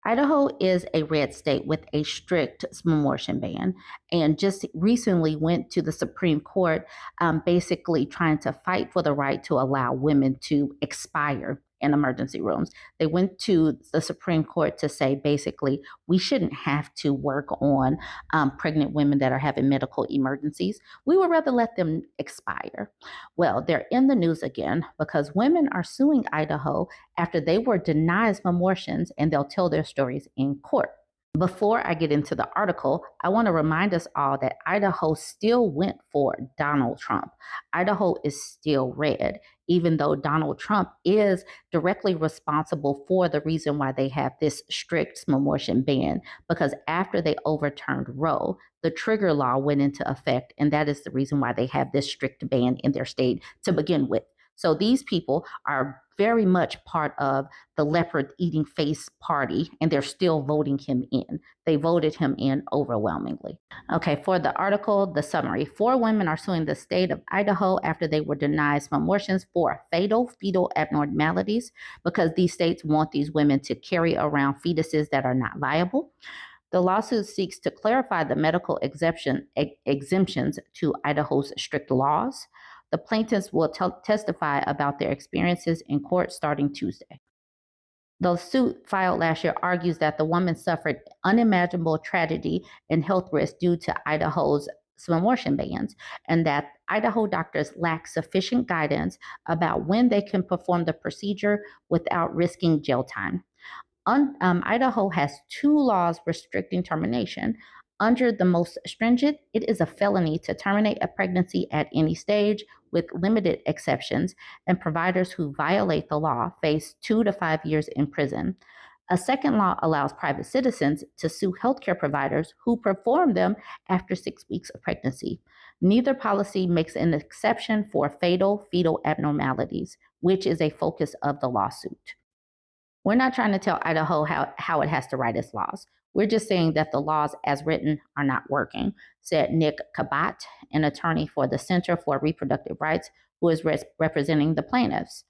Idaho is a red state with a strict abortion ban, and just recently went to the Supreme Court, basically trying to fight for the right to allow women to expire in emergency rooms. They went to the Supreme Court to say basically we shouldn't have to work on pregnant women that are having medical emergencies. We would rather let them expire. Well, they're in the news again because women are suing Idaho after they were denied abortions, and they'll tell their stories in court. Before I get into the article, I want to remind us all that Idaho still went for Donald Trump. Idaho is still red, even though Donald Trump is directly responsible for the reason why they have this strict abortion ban, because after they overturned Roe, the trigger law went into effect, and that is the reason why they have this strict ban in their state to begin with. So these people are very much part of the leopard eating face party, and they're still voting him in. They voted him in overwhelmingly. Okay, for the article, the summary. 4 women are suing the state of Idaho after they were denied abortions for fatal fetal abnormalities because these states want these women to carry around fetuses that are not viable. The lawsuit seeks to clarify the medical exemptions to Idaho's strict laws. The plaintiffs will testify about their experiences in court starting Tuesday. The suit filed last year argues that the woman suffered unimaginable tragedy and health risk due to Idaho's abortion bans, and that Idaho doctors lack sufficient guidance about when they can perform the procedure without risking jail time. Idaho has 2 laws restricting termination. Under the most stringent, it is a felony to terminate a pregnancy at any stage, with limited exceptions, and providers who violate the law face 2 to 5 years in prison. A second law allows private citizens to sue healthcare providers who perform them after 6 weeks of pregnancy. Neither policy makes an exception for fatal fetal abnormalities, which is a focus of the lawsuit. We're not trying to tell Idaho how it has to write its laws. We're just saying that the laws as written are not working, said Nick Kabat, an attorney for the Center for Reproductive Rights, who is representing the plaintiffs.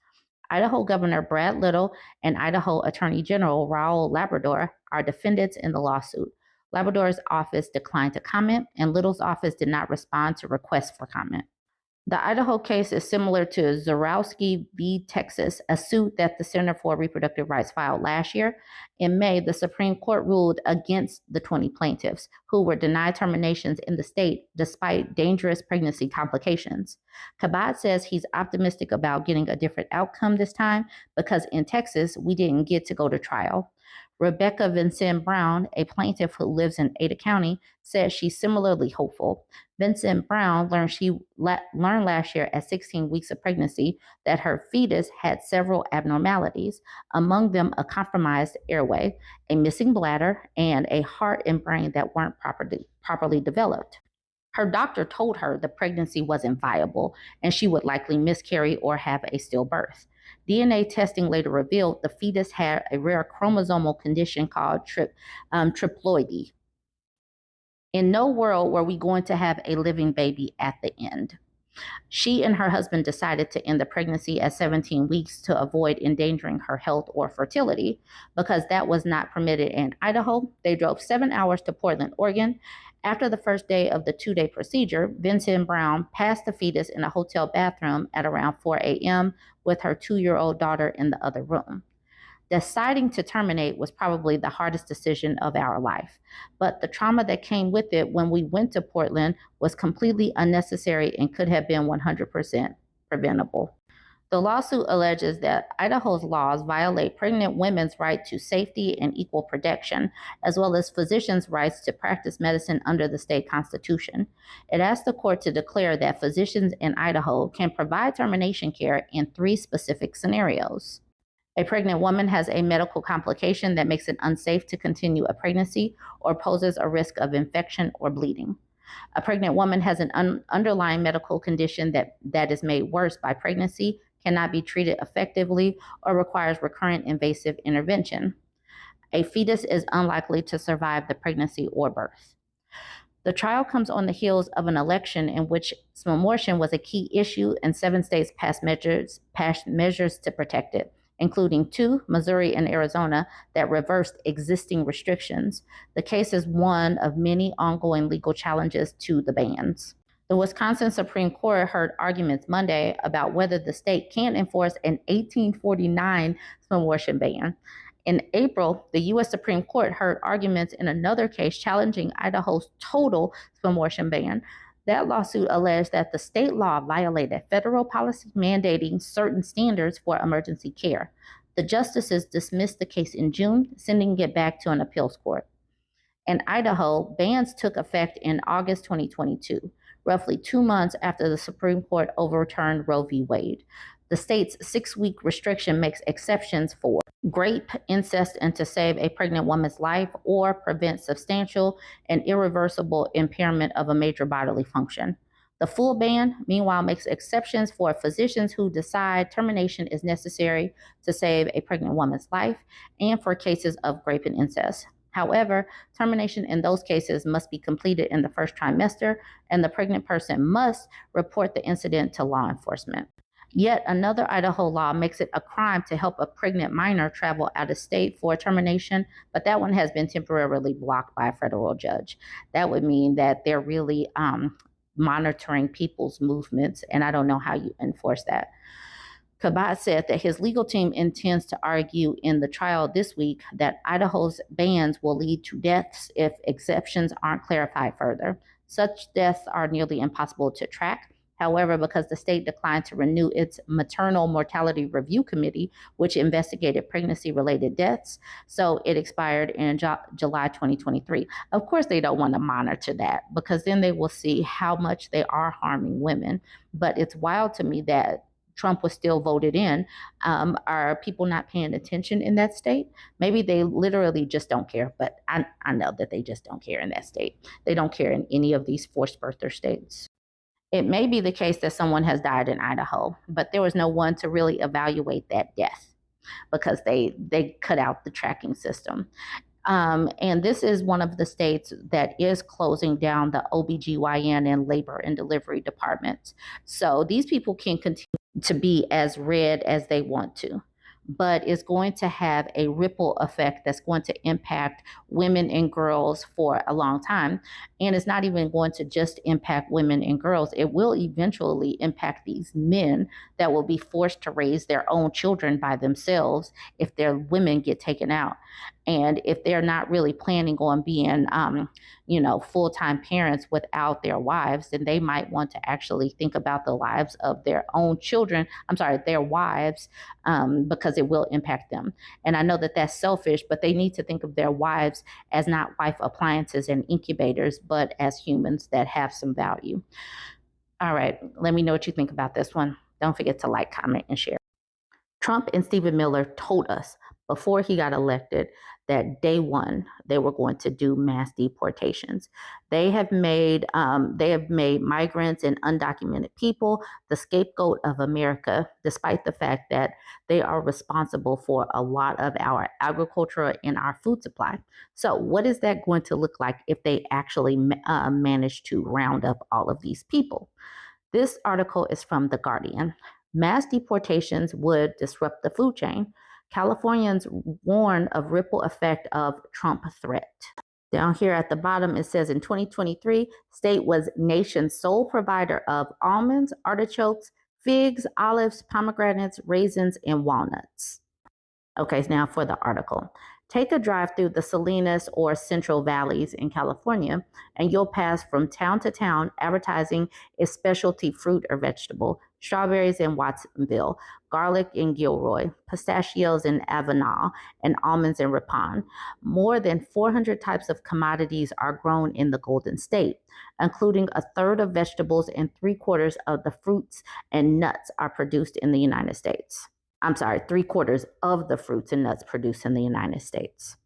Idaho Governor Brad Little and Idaho Attorney General Raul Labrador are defendants in the lawsuit. Labrador's office declined to comment, and Little's office did not respond to requests for comment. The Idaho case is similar to Zarowski v. Texas, a suit that the Center for Reproductive Rights filed last year. In May, the Supreme Court ruled against the 20 plaintiffs who were denied terminations in the state despite dangerous pregnancy complications. Kabat says he's optimistic about getting a different outcome this time because in Texas, we didn't get to go to trial. Rebecca Vincent Brown, a plaintiff who lives in Ada County, says she's similarly hopeful. Vincent Brown learned last year at 16 weeks of pregnancy that her fetus had several abnormalities, among them a compromised airway, a missing bladder, and a heart and brain that weren't properly developed. Her doctor told her the pregnancy wasn't viable and she would likely miscarry or have a stillbirth. DNA testing later revealed the fetus had a rare chromosomal condition called triploidy. In no world were we going to have a living baby at the end. She and her husband decided to end the pregnancy at 17 weeks to avoid endangering her health or fertility. Because that was not permitted in Idaho, they drove 7 hours to Portland, Oregon. After the first day of the 2-day procedure, Vincent Brown passed the fetus in a hotel bathroom at around 4 a.m. with her 2-year-old daughter in the other room. Deciding to terminate was probably the hardest decision of our life, but the trauma that came with it when we went to Portland was completely unnecessary and could have been 100% preventable. The lawsuit alleges that Idaho's laws violate pregnant women's right to safety and equal protection, as well as physicians' rights to practice medicine under the state constitution. It asked the court to declare that physicians in Idaho can provide termination care in 3 specific scenarios. A pregnant woman has a medical complication that makes it unsafe to continue a pregnancy or poses a risk of infection or bleeding. A pregnant woman has an underlying medical condition that is made worse by pregnancy, cannot be treated effectively, or requires recurrent invasive intervention. A fetus is unlikely to survive the pregnancy or birth. The trial comes on the heels of an election in which abortion was a key issue, and 7 states passed measures to protect it, including 2, Missouri and Arizona, that reversed existing restrictions. The case is one of many ongoing legal challenges to the bans. The Wisconsin Supreme Court heard arguments Monday about whether the state can enforce an 1849 abortion ban. In April, the U.S. Supreme Court heard arguments in another case challenging Idaho's total abortion ban. That lawsuit alleged that the state law violated federal policy mandating certain standards for emergency care. The justices dismissed the case in June, sending it back to an appeals court. In Idaho, bans took effect in August 2022, roughly 2 months after the Supreme Court overturned Roe v. Wade. The state's 6-week restriction makes exceptions for rape, incest, and to save a pregnant woman's life or prevent substantial and irreversible impairment of a major bodily function. The full ban, meanwhile, makes exceptions for physicians who decide termination is necessary to save a pregnant woman's life and for cases of rape and incest. However, termination in those cases must be completed in the first trimester, and the pregnant person must report the incident to law enforcement. Yet another Idaho law makes it a crime to help a pregnant minor travel out of state for termination, but that one has been temporarily blocked by a federal judge. That would mean that they're really monitoring people's movements, and I don't know how you enforce that. Kabat said that his legal team intends to argue in the trial this week that Idaho's bans will lead to deaths if exceptions aren't clarified further. Such deaths are nearly impossible to track. However, because the state declined to renew its Maternal Mortality Review Committee, which investigated pregnancy-related deaths, so it expired in July 2023. Of course, they don't want to monitor that because then they will see how much they are harming women. But it's wild to me that Trump was still voted in. Are people not paying attention in that state? Maybe they literally just don't care, but I know that they just don't care in that state. They don't care in any of these forced birther states. It may be the case that someone has died in Idaho, but there was no one to really evaluate that death because they cut out the tracking system. And this is one of the states that is closing down the OBGYN and labor and delivery departments. So these people can continue to be as red as they want to, but it's going to have a ripple effect that's going to impact women and girls for a long time. And it's not even going to just impact women and girls. It will eventually impact these men that will be forced to raise their own children by themselves if their women get taken out. And if they're not really planning on being, full-time parents without their wives, then they might want to actually think about the lives of their own children. Their wives, because it will impact them. And I know that that's selfish, but they need to think of their wives as not wife appliances and incubators, but as humans that have some value. All right, let me know what you think about this one. Don't forget to like, comment, and share. Trump and Stephen Miller told us before he got elected that day one they were going to do mass deportations. They have made migrants and undocumented people the scapegoat of America, despite the fact that they are responsible for a lot of our agriculture and our food supply. So what is that going to look like if they actually manage to round up all of these people? This article is from The Guardian. Mass deportations would disrupt the food chain. Californians warn of ripple effect of Trump threat. Down here at the bottom, it says in 2023, state was nation's sole provider of almonds, artichokes, figs, olives, pomegranates, raisins, and walnuts. Okay, now for the article. Take a drive through the Salinas or Central Valleys in California, and you'll pass from town to town advertising a specialty fruit or vegetable, strawberries in Watsonville, garlic in Gilroy, pistachios in Avenal, and almonds in Ripon. More than 400 types of commodities are grown in the Golden State, including a third of vegetables and 3/4 of the fruits and nuts are produced in the United States. 3/4 of the fruits and nuts produced in the United States.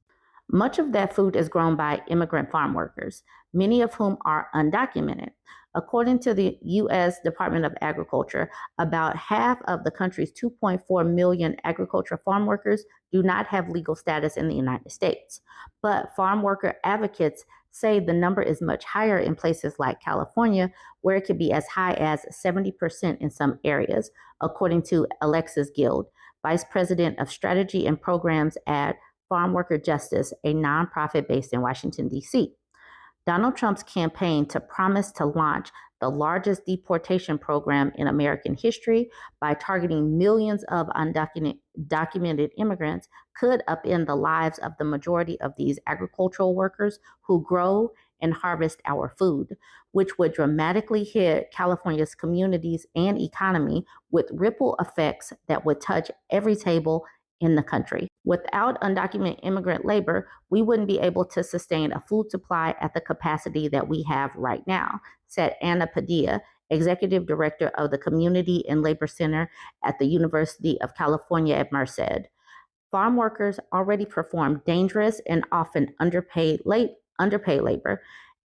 Much of that food is grown by immigrant farm workers, many of whom are undocumented. According to the U.S. Department of Agriculture, about half of the country's 2.4 million agricultural farm workers do not have legal status in the United States. But farm worker advocates say the number is much higher in places like California, where it could be as high as 70% in some areas, according to Alexis Guild, Vice President of Strategy and Programs at Farm Worker Justice, a nonprofit based in Washington, D.C. Donald Trump's campaign to promise to launch the largest deportation program in American history by targeting millions of undocumented immigrants could upend the lives of the majority of these agricultural workers who grow and harvest our food, which would dramatically hit California's communities and economy with ripple effects that would touch every table in the country. Without undocumented immigrant labor, we wouldn't be able to sustain a food supply at the capacity that we have right now, said Anna Padilla, Executive Director of the Community and Labor Center at the University of California at Merced. Farm workers already perform dangerous and often underpaid labor.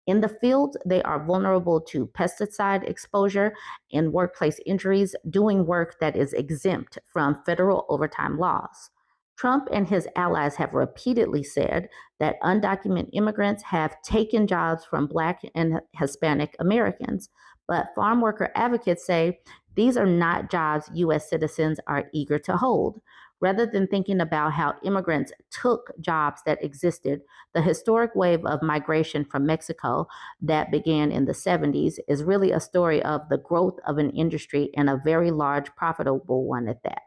In the fields, they are vulnerable to pesticide exposure and workplace injuries, doing work that is exempt from federal overtime laws. Trump and his allies have repeatedly said that undocumented immigrants have taken jobs from Black and Hispanic Americans, but farm worker advocates say these are not jobs U.S. citizens are eager to hold. Rather than thinking about how immigrants took jobs that existed, the historic wave of migration from Mexico that began in the 70s is really a story of the growth of an industry and a very large, profitable one at that.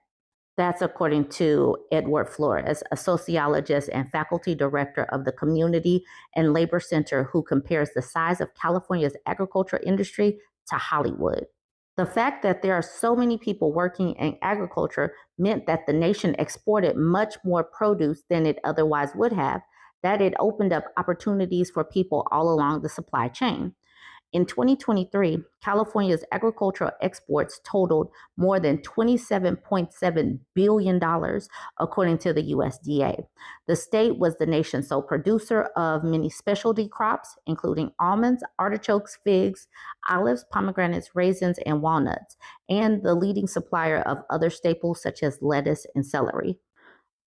That's according to Edward Flores, a sociologist and faculty director of the Community and Labor Center, who compares the size of California's agriculture industry to Hollywood. The fact that there are so many people working in agriculture meant that the nation exported much more produce than it otherwise would have, that it opened up opportunities for people all along the supply chain. In 2023, California's agricultural exports totaled more than $27.7 billion, according to the USDA. The state was the nation's sole producer of many specialty crops, including almonds, artichokes, figs, olives, pomegranates, raisins, and walnuts, and the leading supplier of other staples such as lettuce and celery.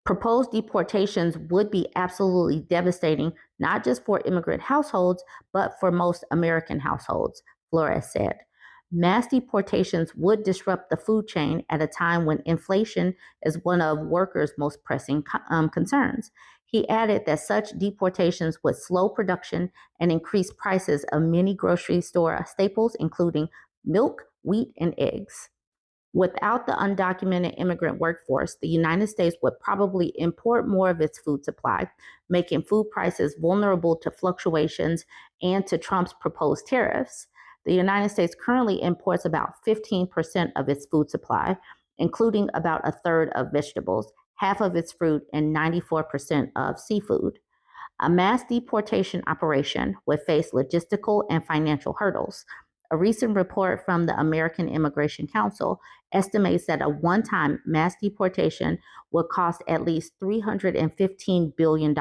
Proposed deportations would be absolutely devastating, not just for immigrant households, but for most American households, Flores said. Mass deportations would disrupt the food chain at a time when inflation is one of workers' most pressing concerns. He added that such deportations would slow production and increase prices of many grocery store staples, including milk, wheat, and eggs. Without the undocumented immigrant workforce, the United States would probably import more of its food supply, making food prices vulnerable to fluctuations and to Trump's proposed tariffs. The United States currently imports about 15% of its food supply, including about a third of vegetables, half of its fruit, and 94% of seafood. A mass deportation operation would face logistical and financial hurdles. A recent report from the American Immigration Council estimates that a one-time mass deportation would cost at least $315 billion.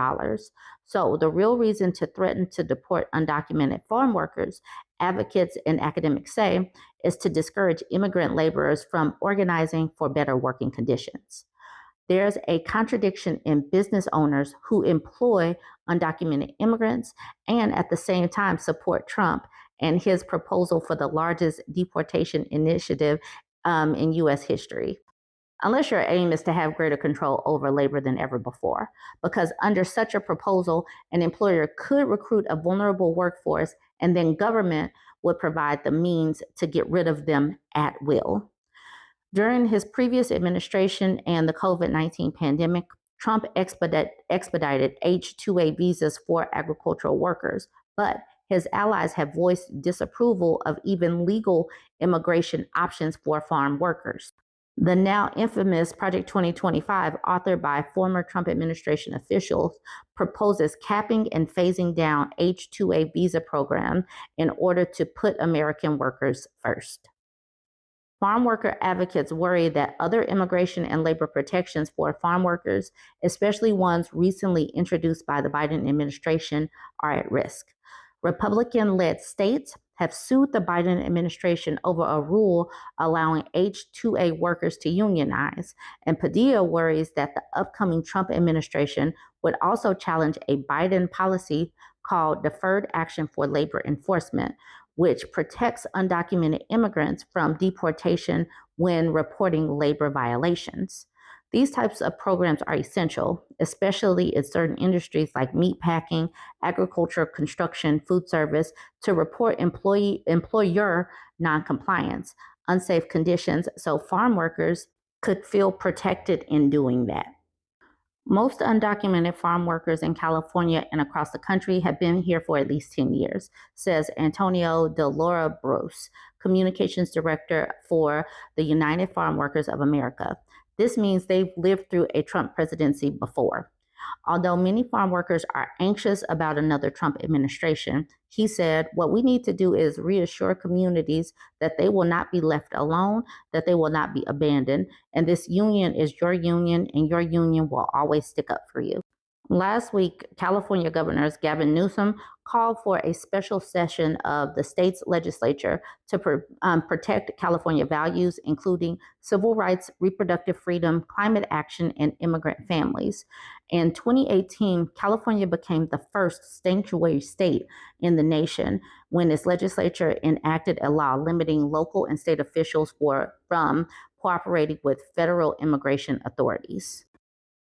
So the real reason to threaten to deport undocumented farm workers, advocates and academics say, is to discourage immigrant laborers from organizing for better working conditions. There's a contradiction in business owners who employ undocumented immigrants and at the same time support Trump and his proposal for the largest deportation initiative in U.S. history. Unless your aim is to have greater control over labor than ever before, because under such a proposal, an employer could recruit a vulnerable workforce and then government would provide the means to get rid of them at will. During his previous administration and the COVID-19 pandemic, Trump expedited H-2A visas for agricultural workers, but his allies have voiced disapproval of even legal immigration options for farm workers. The now infamous Project 2025, authored by former Trump administration officials, proposes capping and phasing down H-2A visa program in order to put American workers first. Farm worker advocates worry that other immigration and labor protections for farm workers, especially ones recently introduced by the Biden administration, are at risk. Republican-led states have sued the Biden administration over a rule allowing H-2A workers to unionize, and Padilla worries that the upcoming Trump administration would also challenge a Biden policy called Deferred Action for Labor Enforcement, which protects undocumented immigrants from deportation when reporting labor violations. These types of programs are essential, especially in certain industries like meat packing, agriculture, construction, food service, to report employer noncompliance, unsafe conditions, so farm workers could feel protected in doing that. Most undocumented farm workers in California and across the country have been here for at least 10 years, says Antonio de Laura Bruce, communications director for the United Farm Workers of America. This means they've lived through a Trump presidency before. Although many farm workers are anxious about another Trump administration, he said, what we need to do is reassure communities that they will not be left alone, that they will not be abandoned, and this union is your union, and your union will always stick up for you. Last week, California Governor Gavin Newsom called for a special session of the state's legislature to protect California values, including civil rights, reproductive freedom, climate action, and immigrant families. In 2018, California became the first sanctuary state in the nation when its legislature enacted a law limiting local and state officials from cooperating with federal immigration authorities.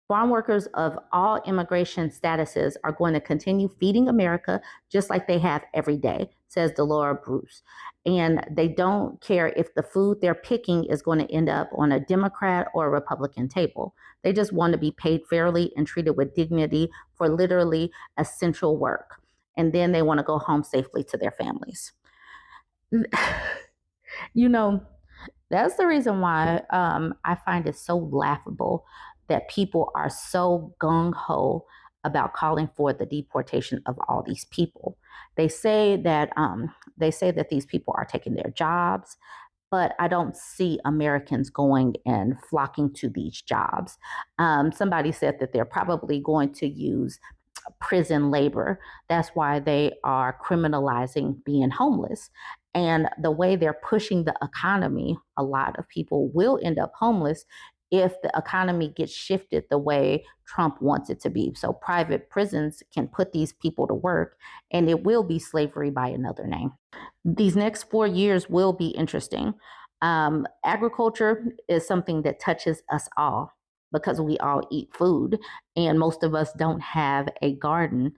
Farm workers of all immigration statuses are going to continue feeding America just like they have every day, says Delora Bruce. And they don't care if the food they're picking is going to end up on a Democrat or a Republican table. They just want to be paid fairly and treated with dignity for literally essential work. And then they want to go home safely to their families. You know, that's the reason why I find it so laughable that people are so gung ho about calling for the deportation of all these people. They say that these people are taking their jobs, but I don't see Americans going and flocking to these jobs. Somebody said that they're probably going to use prison labor. That's why they are criminalizing being homeless. And the way they're pushing the economy, a lot of people will end up homeless if the economy gets shifted the way Trump wants it to be. So private prisons can put these people to work, and it will be slavery by another name. These next 4 years will be interesting. Agriculture is something that touches us all because we all eat food and most of us don't have a garden.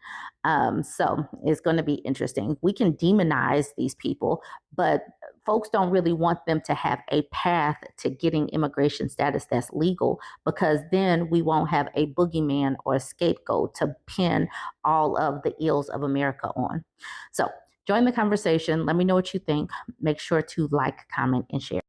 So it's going to be interesting. We can demonize these people, but folks don't really want them to have a path to getting immigration status that's legal, because then we won't have a boogeyman or a scapegoat to pin all of the ills of America on. So join the conversation. Let me know what you think. Make sure to like, comment, and share.